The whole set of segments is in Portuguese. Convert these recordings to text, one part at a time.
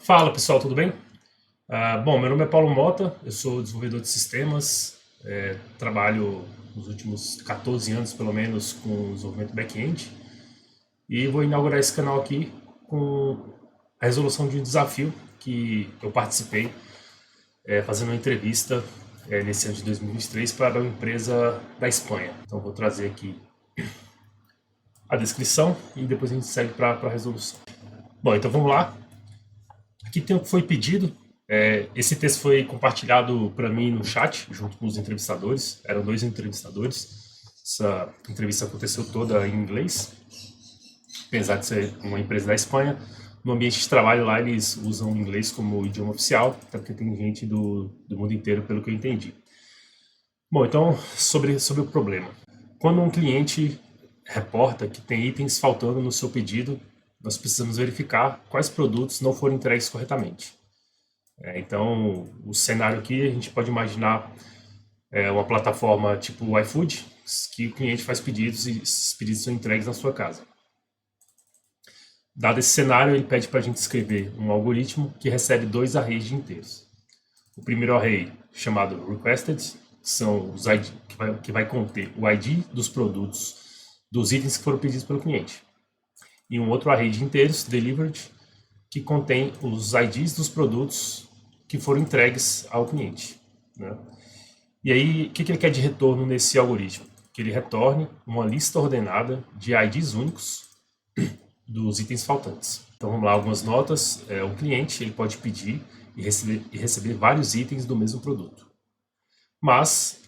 Fala pessoal, tudo bem? Bom, meu nome é Paulo Mota, eu sou desenvolvedor de sistemas, trabalho nos últimos 14 anos pelo menos com desenvolvimento back-end e vou inaugurar esse canal aqui com a resolução de um desafio que eu participei fazendo uma entrevista nesse ano de 2023 para uma empresa da Espanha. Então vou trazer aqui a descrição e depois a gente segue para a resolução. Bom, então vamos lá. Aqui tem o que foi pedido. Esse texto foi compartilhado para mim no chat, junto com os entrevistadores. Eram dois entrevistadores. Essa entrevista aconteceu toda em inglês, apesar de ser uma empresa da Espanha. No ambiente de trabalho lá, eles usam o inglês como idioma oficial, até porque tem gente do mundo inteiro, pelo que eu entendi. Bom, então, sobre o problema. Quando um cliente reporta que tem itens faltando no seu pedido, nós precisamos verificar quais produtos não foram entregues corretamente. Então, o cenário aqui a gente pode imaginar uma plataforma tipo o iFood, que o cliente faz pedidos e esses pedidos são entregues na sua casa. Dado esse cenário, ele pede para a gente escrever um algoritmo que recebe dois arrays de inteiros. O primeiro array, chamado requested, são os ID, que vai conter o ID dos produtos, dos itens que foram pedidos pelo cliente. E um outro array de inteiros, delivered, que contém os IDs dos produtos que foram entregues ao cliente, né? E aí, o que ele quer de retorno nesse algoritmo? Que ele retorne uma lista ordenada de IDs únicos dos itens faltantes. Então vamos lá, algumas notas. O cliente ele pode pedir e receber vários itens do mesmo produto. Mas,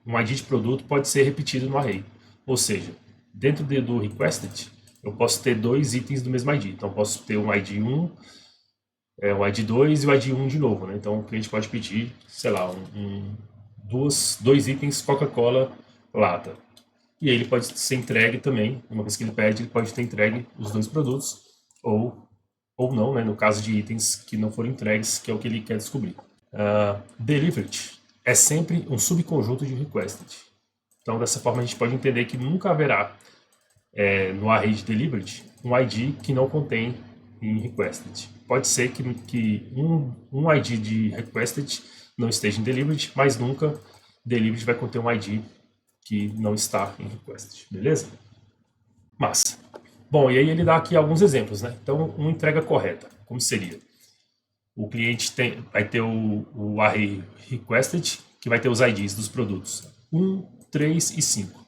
um ID de produto pode ser repetido no array. Ou seja, dentro do requested, eu posso ter dois itens do mesmo ID. Então, eu posso ter um ID 1, o ID 2 e o ID 1 de novo, né? Então, o cliente pode pedir, sei lá, dois itens Coca-Cola lata. E aí ele pode ser entregue também, uma vez que ele pede, ele pode ter entregue os dois produtos, ou não, né? No caso de itens que não foram entregues, que é o que ele quer descobrir. Delivered é sempre um subconjunto de requested. Então, dessa forma, a gente pode entender que nunca haverá no array de delivered um ID que não contém em requested. Pode ser que um ID de requested não esteja em delivered, mas nunca delivered vai conter um ID que não está em requested, beleza? Massa. Bom, e aí ele dá aqui alguns exemplos, né? Então, uma entrega correta, como seria? O cliente vai ter o array requested, que vai ter os IDs dos produtos 1, 3 e 5.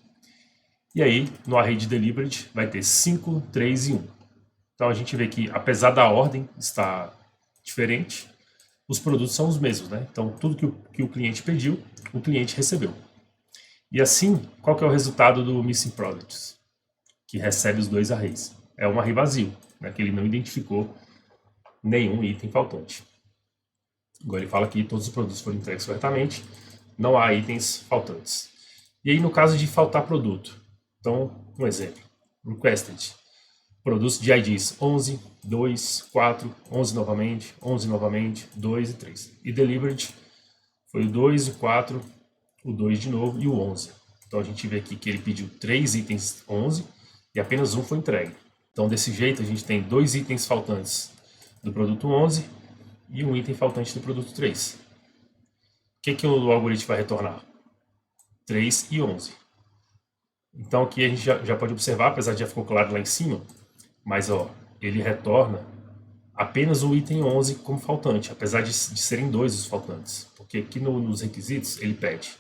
E aí, no array de delivered, vai ter 5, 3 e 1. Então a gente vê que, apesar da ordem estar diferente, os produtos são os mesmos, né? Então tudo que o cliente pediu, o cliente recebeu. E assim, qual que é o resultado do missing products? Que recebe os dois arrays. É um array vazio, né? Que ele não identificou nenhum item faltante. Agora ele fala que todos os produtos foram entregues corretamente, não há itens faltantes. E aí, no caso de faltar produto, então, um exemplo, requested, produtos de IDs 11, 2, 4, 11 novamente, 2 e 3. E delivered foi o 2, o 4, o 2 de novo e o 11. Então a gente vê aqui que ele pediu 3 itens 11 e apenas um foi entregue. Então desse jeito a gente tem dois itens faltantes do produto 11 e um item faltante do produto 3. O que o algoritmo vai retornar? 3 e 11. Então aqui a gente já pode observar, apesar de já ficou claro lá em cima, mas ele retorna apenas o item 11 como faltante, apesar de serem dois os faltantes. Porque aqui nos requisitos ele pede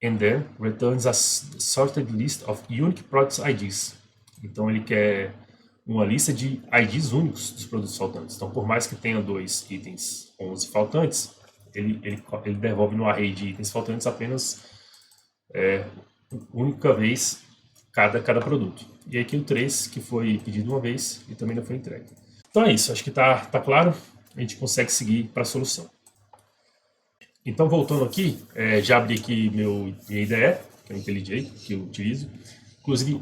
and then returns a sorted list of unique product IDs. Então ele quer uma lista de IDs únicos dos produtos faltantes. Então, por mais que tenha dois itens 11 faltantes, ele devolve no array de itens faltantes apenas única vez cada produto. E aqui o 3, que foi pedido uma vez e também não foi entregue. Então é isso, acho que tá claro, a gente consegue seguir para a solução. Então, voltando aqui, já abri aqui minha IDE, que é o IntelliJ, que eu utilizo. Inclusive,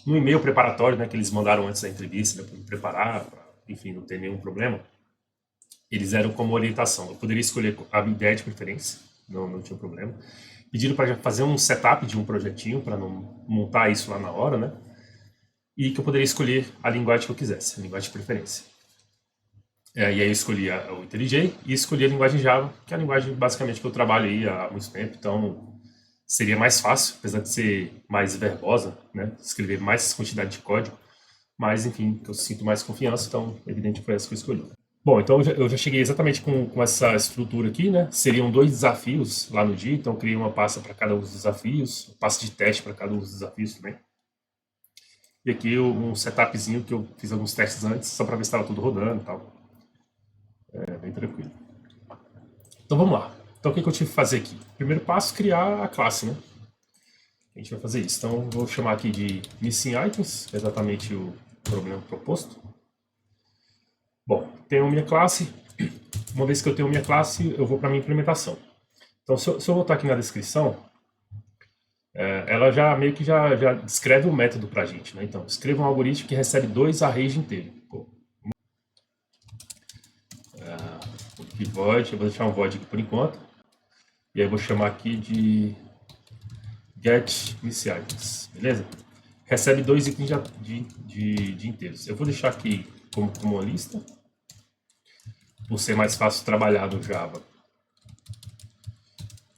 no e-mail preparatório, né, que eles mandaram antes da entrevista, né, para me preparar, enfim, não ter nenhum problema, eles deram como orientação. Eu poderia escolher a minha IDE de preferência, não tinha problema. Pediram para fazer um setup de um projetinho, para não montar isso lá na hora, né? e que eu poderia escolher a linguagem que eu quisesse, a linguagem de preferência. E aí eu escolhi o IntelliJ e escolhi a linguagem Java, que é a linguagem basicamente que eu trabalho aí há muito tempo, então seria mais fácil, apesar de ser mais verbosa, né, escrever mais quantidade de código, mas enfim, que eu sinto mais confiança, então evidente que foi essa que eu escolhi. Bom, então eu já cheguei exatamente com essa estrutura aqui, né? Seriam 2 desafios lá no dia, então eu criei uma pasta para cada um dos desafios, pasta de teste para cada um dos desafios também. E aqui um setupzinho que eu fiz alguns testes antes, só para ver se estava tudo rodando e tal. É bem tranquilo. Então vamos lá. Então o que eu tive que fazer aqui? Primeiro passo, criar a classe, né? A gente vai fazer isso. Então vou chamar aqui de missing items, que é exatamente o problema proposto. Bom, tenho minha classe. Uma vez que eu tenho minha classe, eu vou para minha implementação. Então se eu voltar aqui na descrição, ela já meio que já descreve um método para a gente, né? Então, escreva um algoritmo que recebe 2 arrays inteiros. Void, eu vou deixar um void aqui por enquanto. E aí eu vou chamar aqui de get items, beleza? Recebe 2 itens de inteiros. Eu vou deixar aqui como uma lista, por ser mais fácil trabalhar no Java,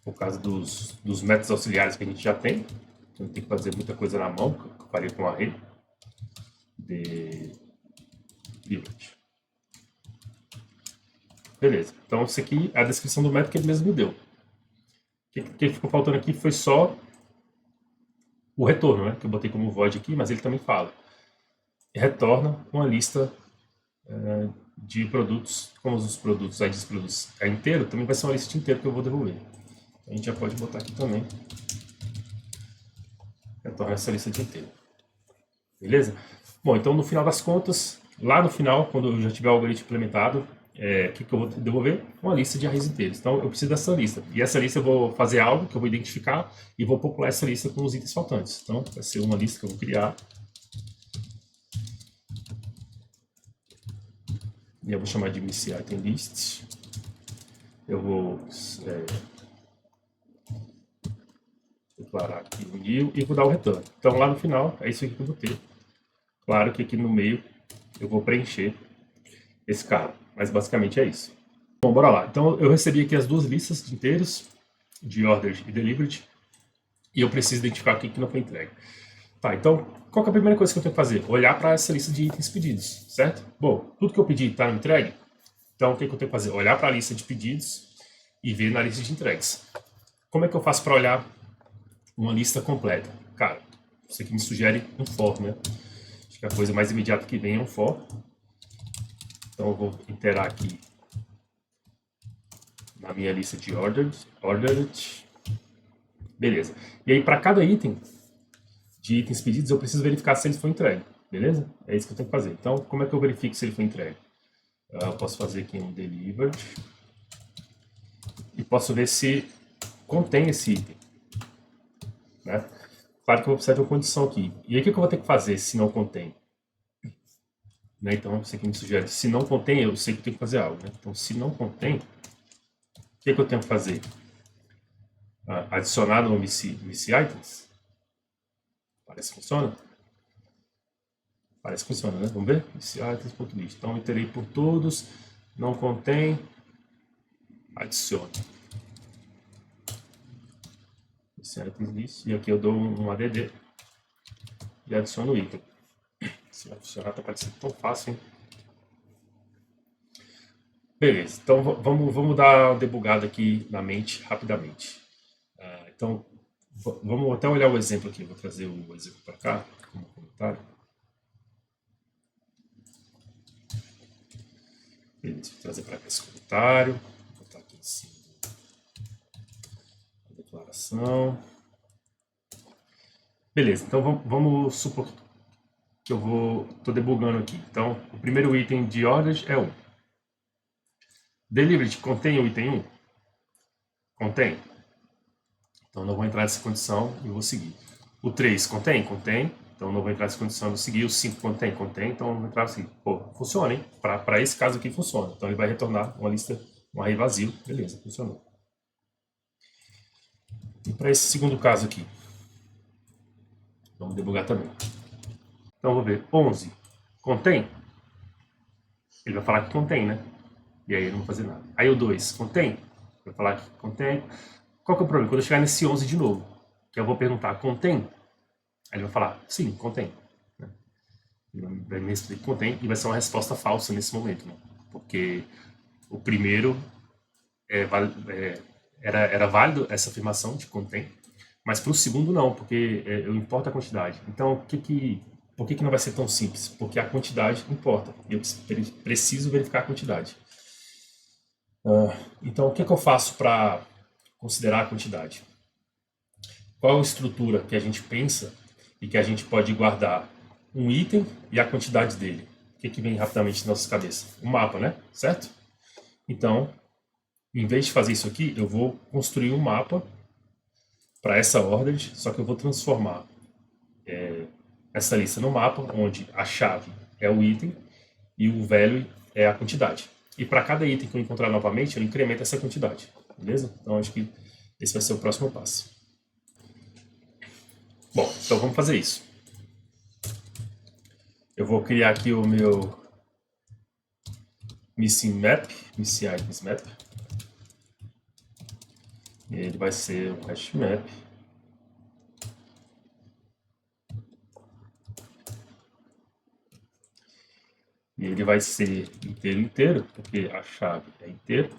por causa dos métodos auxiliares que a gente já tem. Então tem que fazer muita coisa na mão, que eu faria com array de delivered. Beleza, então isso aqui é a descrição do método que ele mesmo me deu. O que ficou faltando aqui foi só o retorno, né? Que eu botei como void aqui, mas ele também fala. Retorna uma lista de produtos, como os produtos, aí diz produtos é inteiro, também vai ser uma lista inteira que eu vou devolver. A gente já pode botar aqui também. Retorna essa lista de inteiro. Beleza? Bom, então no final das contas, lá no final, quando eu já tiver o algoritmo implementado, o que eu vou devolver? Uma lista de arrays inteiros. Então eu preciso dessa lista. E essa lista eu vou fazer algo que eu vou identificar e vou popular essa lista com os itens faltantes. Então vai ser uma lista que eu vou criar. E eu vou chamar de missing item list. Eu vou declarar aqui o new e vou dar o retorno. Então lá no final é isso aqui que eu vou ter. Claro que aqui no meio eu vou preencher esse cara, mas basicamente é isso. Bom, bora lá. Então eu recebi aqui as 2 listas de inteiros, de ordered e delivered, e eu preciso identificar o que não foi entregue. Tá, então qual que é a primeira coisa que eu tenho que fazer? Olhar para essa lista de itens pedidos, certo? Bom, tudo que eu pedi está entregue, então o que eu tenho que fazer? Olhar para a lista de pedidos e ver na lista de entregues. Como é que eu faço para olhar uma lista completa? Cara, isso aqui me sugere um for, né? Acho que a coisa mais imediata que vem é um for. Então eu vou iterar aqui na minha lista de ordered. Beleza. E aí para cada item de itens pedidos eu preciso verificar se eles foram entregues. Beleza? É isso que eu tenho que fazer. Então como é que eu verifico se ele foi entregue? Eu posso fazer aqui um delivered e posso ver se contém esse item. Né? Claro que eu vou precisar de uma condição aqui. E aí o que eu vou ter que fazer se não contém? Né? Então isso aqui me sugere, se não contém, eu sei que eu tenho que fazer algo. Né? Então se não contém, o que eu tenho que fazer? Adicionar no missing items? Parece que funciona. Parece que funciona, né? Vamos ver? Missing items.list. Então eu iterei por todos, não contém, adicione. E aqui eu dou um add e adiciono o item. Se vai funcionar, tá parecendo tão fácil, hein? Beleza, então vamos dar uma debugada aqui na mente rapidamente. Então, vamos até olhar o exemplo aqui. Vou trazer o exemplo para cá, como comentário. Beleza, vou trazer para cá esse comentário. Vou botar aqui em cima a declaração. Beleza, então vamos supor que eu estou debugando aqui. Então, o primeiro item de ordens é 1. Delivered contém o item 1? Contém. Então, não vou entrar nessa condição e vou seguir. O 3 contém? Contém. Então, não vou entrar nessa condição e vou seguir. O 5 contém? Contém. Então, eu vou entrar assim. Pô, funciona, hein? Para esse caso aqui, funciona. Então, ele vai retornar uma lista, um array vazio. Beleza, funcionou. E para esse segundo caso aqui, vamos debugar também. Então eu vou ver 11. Contém? Ele vai falar que contém, né? E aí eu não vou fazer nada. Aí o 2, contém? Vai falar que contém. Qual que é o problema? Quando eu chegar nesse 11 de novo, que eu vou perguntar, contém? Aí ele vai falar, sim, contém. Ele vai me responder que contém e vai ser uma resposta falsa nesse momento, né? Porque o primeiro era válido essa afirmação de contém, mas para o segundo não, porque eu importo a quantidade. Então, por que não vai ser tão simples? Porque a quantidade importa. Eu preciso verificar a quantidade. Então, o que eu faço para considerar a quantidade? Qual a estrutura que a gente pensa e que a gente pode guardar um item e a quantidade dele? O que vem rapidamente na nossa cabeça? Um mapa, né? Certo? Então, em vez de fazer isso aqui, eu vou construir um mapa para essa ordered, só que eu vou transformar essa lista no mapa, onde a chave é o item e o value é a quantidade. E para cada item que eu encontrar novamente, eu incremento essa quantidade. Beleza? Então, acho que esse vai ser o próximo passo. Bom, então vamos fazer isso. Eu vou criar aqui o meu missing items map. E ele vai ser um hash map. E ele vai ser inteiro, porque a chave é inteiro.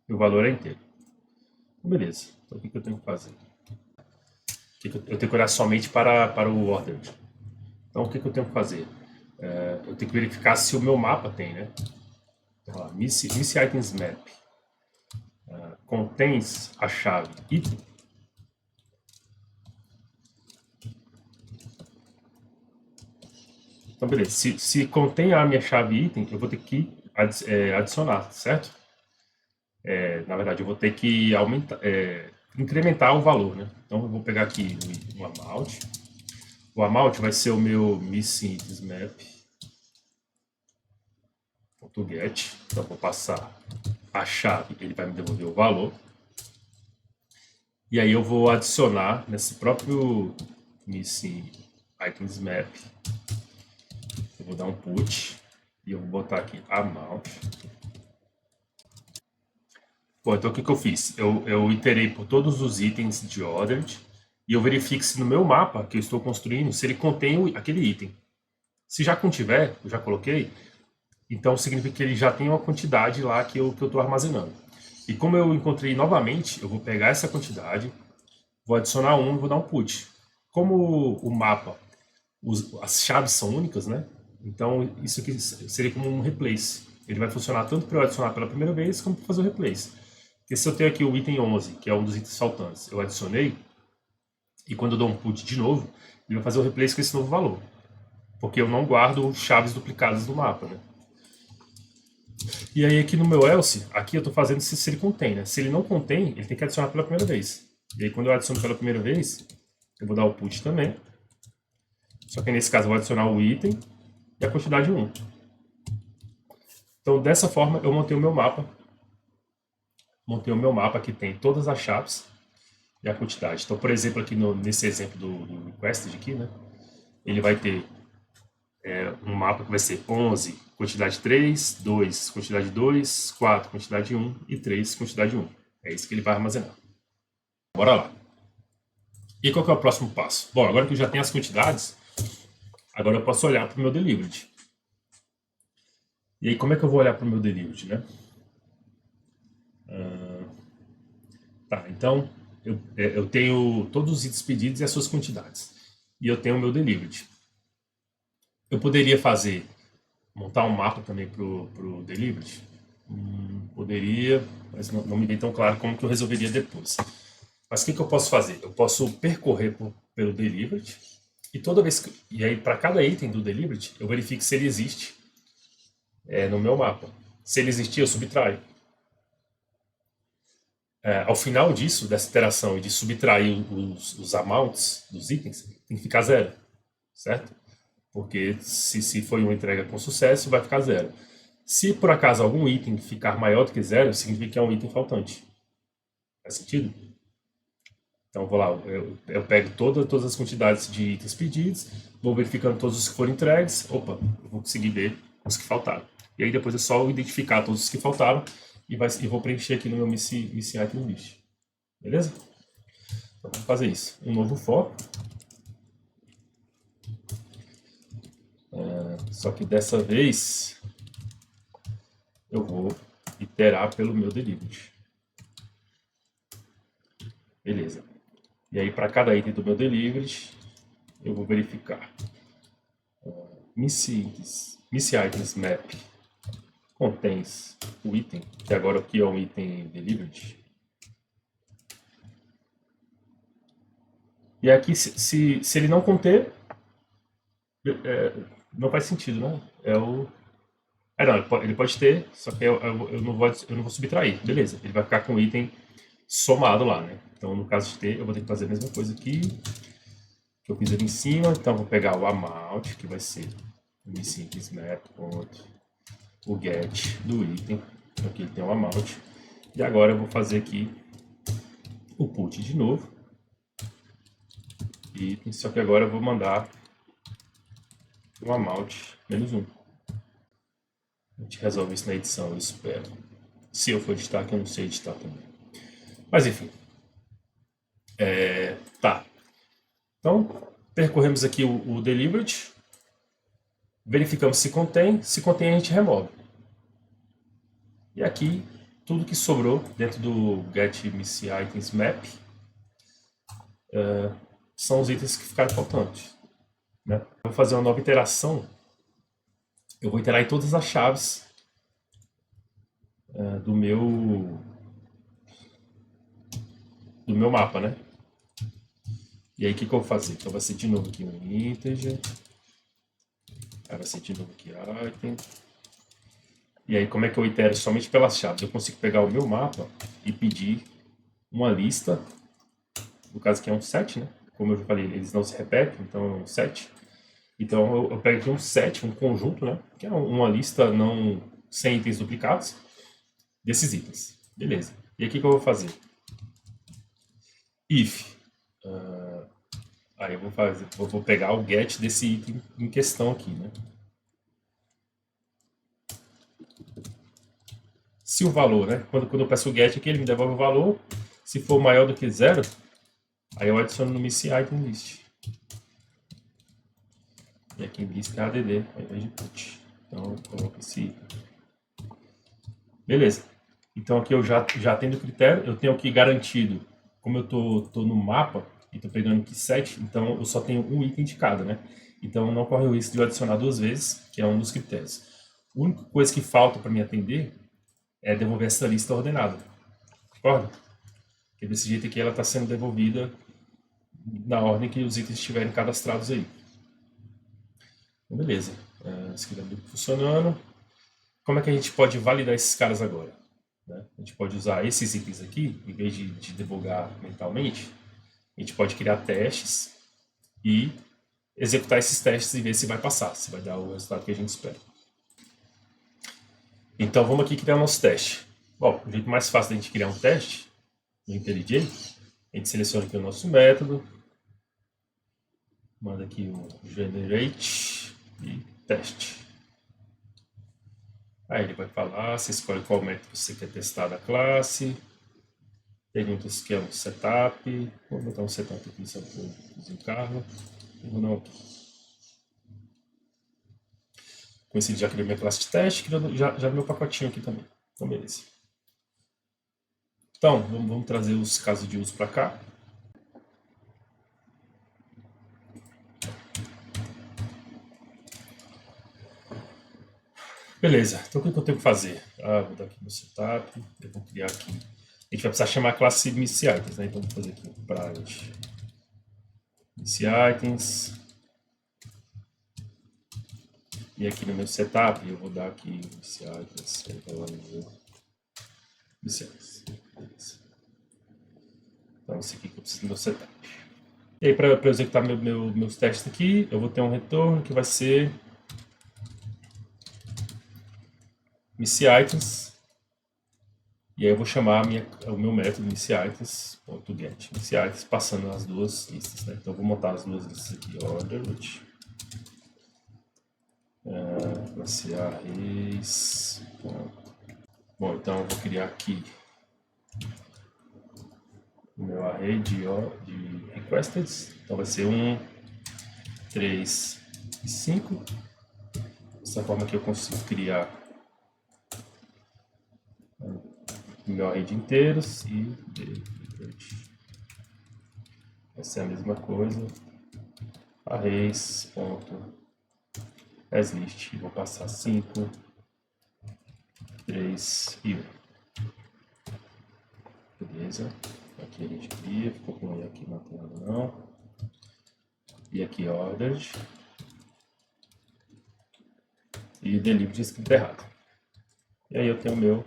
E o valor é inteiro. Então, beleza. Então o que eu tenho que fazer? Eu tenho que olhar somente para o ordered. Então o que eu tenho que fazer? Eu tenho que verificar se o meu mapa tem, né? Então, lá, miss items map contém a chave item. Então, beleza. Se contém a minha chave item, eu vou ter que adicionar, certo? Na verdade, eu vou ter que incrementar o valor, né? Então, eu vou pegar aqui o amount. O amount vai ser o meu missing items map.get. Então, eu vou passar a chave, ele vai me devolver o valor. E aí eu vou adicionar nesse próprio missing items map. Eu vou dar um put e eu vou botar aqui amount. Bom, então o que eu fiz? Eu iterei por todos os itens de ordered e eu verifico se no meu mapa que eu estou construindo, se ele contém aquele item. Se já contiver, eu já coloquei, então significa que ele já tem uma quantidade lá que eu estou armazenando. E como eu encontrei novamente, eu vou pegar essa quantidade, vou adicionar um e vou dar um put. Como o mapa, as chaves são únicas, né? Então isso aqui seria como um replace. Ele vai funcionar tanto para eu adicionar pela primeira vez, como para fazer o replace. Porque se eu tenho aqui o item 11, que é um dos itens faltantes, eu adicionei, e quando eu dou um put de novo, ele vai fazer o replace com esse novo valor. Porque eu não guardo chaves duplicadas no mapa, né? E aí aqui no meu else, aqui eu estou fazendo se ele contém, né? Se ele não contém, ele tem que adicionar pela primeira vez. E aí quando eu adiciono pela primeira vez, eu vou dar o put também. Só que nesse caso eu vou adicionar o item e a quantidade 1. Então dessa forma eu montei o meu mapa. Montei o meu mapa que tem todas as chaves e a quantidade. Então, por exemplo, aqui nesse exemplo do requested aqui, né? Ele vai ter um mapa que vai ser 11, quantidade 3, 2, quantidade 2, 4, quantidade 1 e 3, quantidade 1. É isso que ele vai armazenar. Bora lá. E qual que é o próximo passo? Bom, agora que eu já tenho as quantidades, agora eu posso olhar para o meu delivered. E aí, como é que eu vou olhar para o meu delivered, né? Tá, então eu tenho todos os itens pedidos e as suas quantidades. E eu tenho o meu delivered. Eu poderia montar um mapa também para o delivered? Poderia, mas não me vem tão claro como que eu resolveria depois. Mas o que eu posso fazer? Eu posso percorrer pelo delivered e toda vez e aí para cada item do delivered eu verifico se ele existe no meu mapa. Se ele existir, eu subtraio. Ao final disso, dessa interação e de subtrair os amounts dos itens, tem que ficar zero, certo? Porque se foi uma entrega com sucesso, vai ficar zero. Se por acaso algum item ficar maior do que zero, significa que é um item faltante. Faz sentido? Então, vou lá, eu pego todas as quantidades de itens pedidos, vou verificando todos os que foram entregues. Opa, eu vou conseguir ver os que faltaram. E aí depois é só eu identificar todos os que faltaram e vou preencher aqui no meu Missing Item List. Beleza? Então, vamos fazer isso. Um novo for. Só que dessa vez eu vou iterar pelo meu delivery. Beleza. E aí, para cada item do meu delivery, eu vou verificar. Missing Items Map contains o item, que agora aqui é um item delivered. E aqui, se ele não conter, não faz sentido, né? Não, ele pode ter, só que eu não vou subtrair. Beleza, ele vai ficar com o item somado lá, né? Então, no caso de ter, eu vou ter que fazer a mesma coisa aqui, que eu fiz ali em cima. Então, eu vou pegar o amount, que vai ser o missing map, o get do item. Aqui ele tem o amount. E agora eu vou fazer aqui o put de novo. Item, só que agora eu vou mandar o amount -1. A gente resolve isso na edição, eu espero. Se eu for editar, que eu não sei editar também. Mas enfim. Tá. Então, percorremos aqui o delivered. Verificamos se contém. Se contém, a gente remove. E aqui, tudo que sobrou dentro do get missing items map são os itens que ficaram faltantes. Né? Eu vou fazer uma nova iteração. Eu vou iterar em todas as chaves do meu mapa, né? E aí, o que eu vou fazer? Então, vai ser de novo aqui um integer. Aí vai ser de novo aqui item. E aí, como é que eu itero somente pelas chaves? Eu consigo pegar o meu mapa e pedir uma lista. No caso aqui é um set, né? Como eu já falei, eles não se repetem, então é um set. Então, eu pego aqui um set, um conjunto, né? Que é uma lista não sem itens duplicados desses itens. Beleza. E aqui o que eu vou fazer? If. Aí eu vou pegar o get desse item em questão aqui, né? Se o valor, né? Quando eu peço o get aqui, ele me devolve o valor. Se for maior do que 0, aí eu adiciono no missing item list. E aqui em list é add ao invés de put. Então eu coloco esse item. Beleza. Então aqui eu já tendo o critério, eu tenho aqui garantido, como eu tô no mapa e tô pegando aqui 7, então eu só tenho um item de cada, né? Então não corre o risco de eu adicionar 2 vezes, que é um dos critérios. A única coisa que falta para me atender é devolver essa lista ordenada. Concorda? Porque desse jeito aqui ela está sendo devolvida na ordem que os itens estiverem cadastrados aí. Então, beleza. Esse aqui está funcionando. Como é que a gente pode validar esses caras agora? Né? A gente pode usar esses itens aqui, em vez de debugar mentalmente, a gente pode criar testes e executar esses testes e ver se vai passar, se vai dar o resultado que a gente espera. Então vamos aqui criar nosso teste. Bom, o jeito mais fácil da gente criar um teste no IntelliJ, a gente seleciona aqui o nosso método, manda aqui o generate e teste. Aí ele vai falar, você escolhe qual método você quer testar da classe. Perguntas que é um setup. Vou botar um setup aqui só para o carro. Vou não aqui. Com esse ele já criou minha classe de teste, já meu pacotinho aqui também. Então, beleza. Então, vamos trazer os casos de uso para cá. Beleza, então o que eu tenho que fazer? Vou dar aqui no setup, eu vou criar aqui. A gente vai precisar chamar a classe Missing Items, né? Então vou fazer aqui private Missing Items. E aqui no meu setup eu vou dar aqui Missing Items. Beleza. Então esse aqui que eu preciso do meu setup. E aí para eu executar meus testes aqui, eu vou ter um retorno que vai ser Missing Items E aí eu vou chamar o meu método inicialities.get, inicialities, passando as duas listas, né? Então eu vou montar as duas listas aqui, ordered, vai ser arrays. Bom, então eu vou criar aqui o meu array de requested. Então vai ser 1, 3 e 5. Dessa forma que eu consigo criar o meu array de inteiros e delivered. Vai ser a mesma coisa. Arrays.asList. Vou passar 5, 3 e 1. Beleza. Aqui a gente cria, ficou com ele aqui na tela não. E aqui ordered. E delivered escrito errado. E aí eu tenho o meu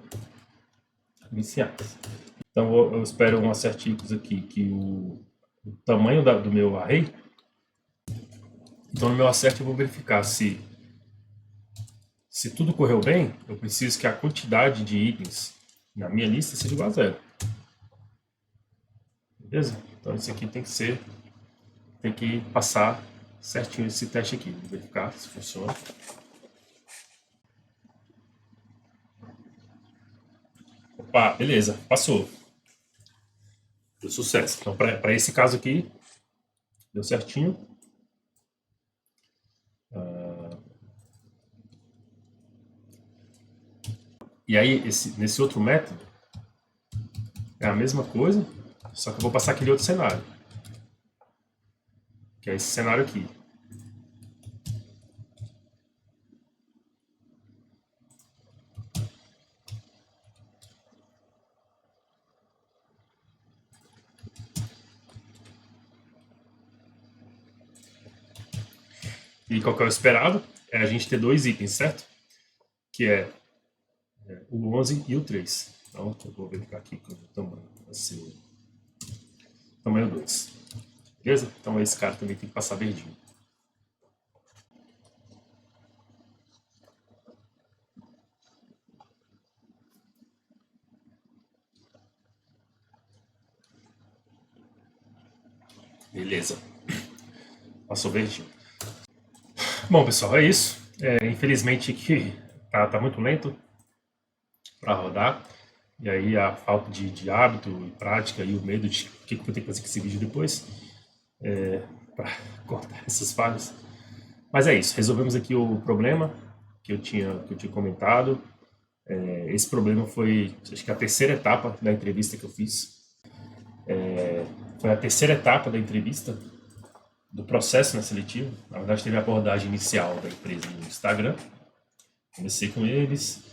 iniciais. Então eu espero um acerticos aqui que o tamanho do meu array. Então no meu acerte eu vou verificar se tudo correu bem, eu preciso que a quantidade de itens na minha lista seja igual a 0. Beleza? Então isso aqui tem que passar certinho esse teste aqui. Vou verificar se funciona. Opa, beleza, passou. Deu sucesso. Então para esse caso aqui, deu certinho. E aí, nesse outro método, é a mesma coisa, só que eu vou passar aquele outro cenário. Que é esse cenário aqui. E qual que é o esperado? É a gente ter dois itens, certo? Que é o 11 e o 3. Então, eu vou verificar aqui com o tamanho. Vai ser o tamanho 2. Beleza? Então, esse cara também tem que passar verdinho. Beleza. Passou verdinho. Bom, pessoal, é isso. Infelizmente que tá muito lento para rodar. E aí a falta de hábito e prática e o medo de o que eu vou ter que fazer com esse vídeo depois para cortar essas falhas. Mas é isso, resolvemos aqui o problema que eu tinha comentado. Esse problema foi, acho que a terceira etapa da entrevista que eu fiz. Foi a terceira etapa da entrevista do processo seletivo. Na verdade, teve a abordagem inicial da empresa no Instagram. Comecei com eles.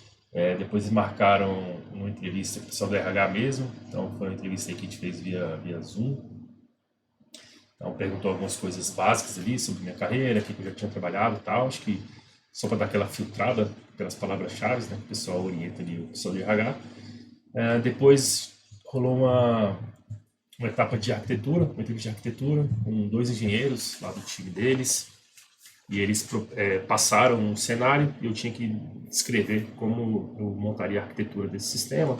Depois eles marcaram uma entrevista com o pessoal do RH mesmo. Então, foi uma entrevista que a gente fez via Zoom. Então, perguntou algumas coisas básicas ali sobre minha carreira, o que eu já tinha trabalhado e tal. Acho que só para dar aquela filtrada pelas palavras-chave, né? Que o pessoal orienta ali o pessoal do RH. Depois rolou uma etapa de arquitetura, uma entrevista de arquitetura, com 2 engenheiros lá do time deles. E eles passaram um cenário e eu tinha que descrever como eu montaria a arquitetura desse sistema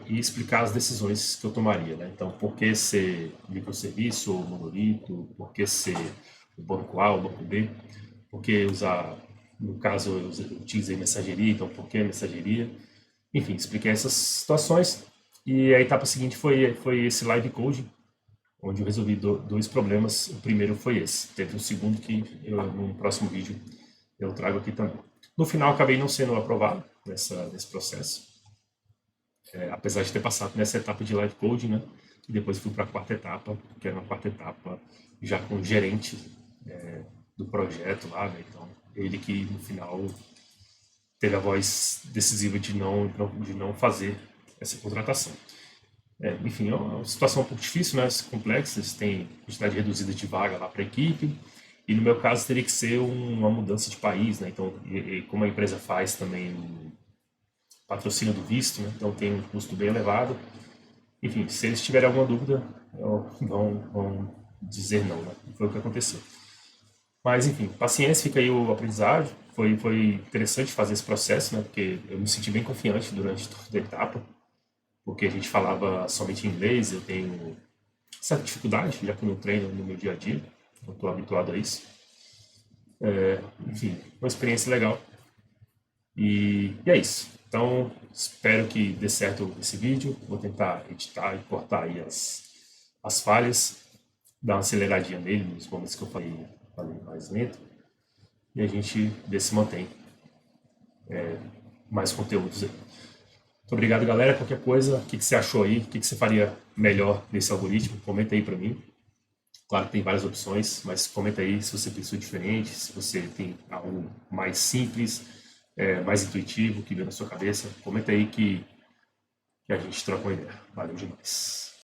e explicar as decisões que eu tomaria, né? Então, por que ser microserviço ou monolito? Por que ser o banco A ou o banco B? Por que usar, no caso, eu utilizei mensageria, então por que mensageria? Enfim, expliquei essas situações. E a etapa seguinte foi esse live coding, onde eu resolvi 2 problemas. O primeiro foi esse. Teve um segundo que no próximo vídeo eu trago aqui também. No final, acabei não sendo aprovado nesse processo, apesar de ter passado nessa etapa de live coding, né? E depois fui para a quarta etapa, que era uma quarta etapa já com o gerente do projeto lá, né? Então, ele que no final teve a voz decisiva de não fazer essa contratação. Enfim, é uma situação um pouco difícil, né? Complexa, tem quantidade reduzida de vaga lá para a equipe, e no meu caso teria que ser uma mudança de país, né? Então, como a empresa faz também o patrocínio do visto, né? Então tem um custo bem elevado. Enfim, se eles tiverem alguma dúvida, vão dizer não, né? Foi o que aconteceu. Mas, enfim, paciência, fica aí o aprendizado. Foi interessante fazer esse processo, né? Porque eu me senti bem confiante durante toda a etapa, porque a gente falava somente inglês, eu tenho certa dificuldade, já que eu não treino no meu dia a dia, não estou habituado a isso. Enfim, uma experiência legal. E é isso. Então, espero que dê certo esse vídeo. Vou tentar editar e cortar aí as falhas, dar uma aceleradinha nele nos momentos que eu falei mais lento. E a gente vê se mantém mais conteúdos aí. Muito obrigado, galera. Qualquer coisa, o que você achou aí? O que você faria melhor nesse algoritmo? Comenta aí para mim. Claro que tem várias opções, mas comenta aí se você pensou diferente, se você tem algo mais simples, mais intuitivo que veio na sua cabeça. Comenta aí que a gente troca uma ideia. Valeu demais.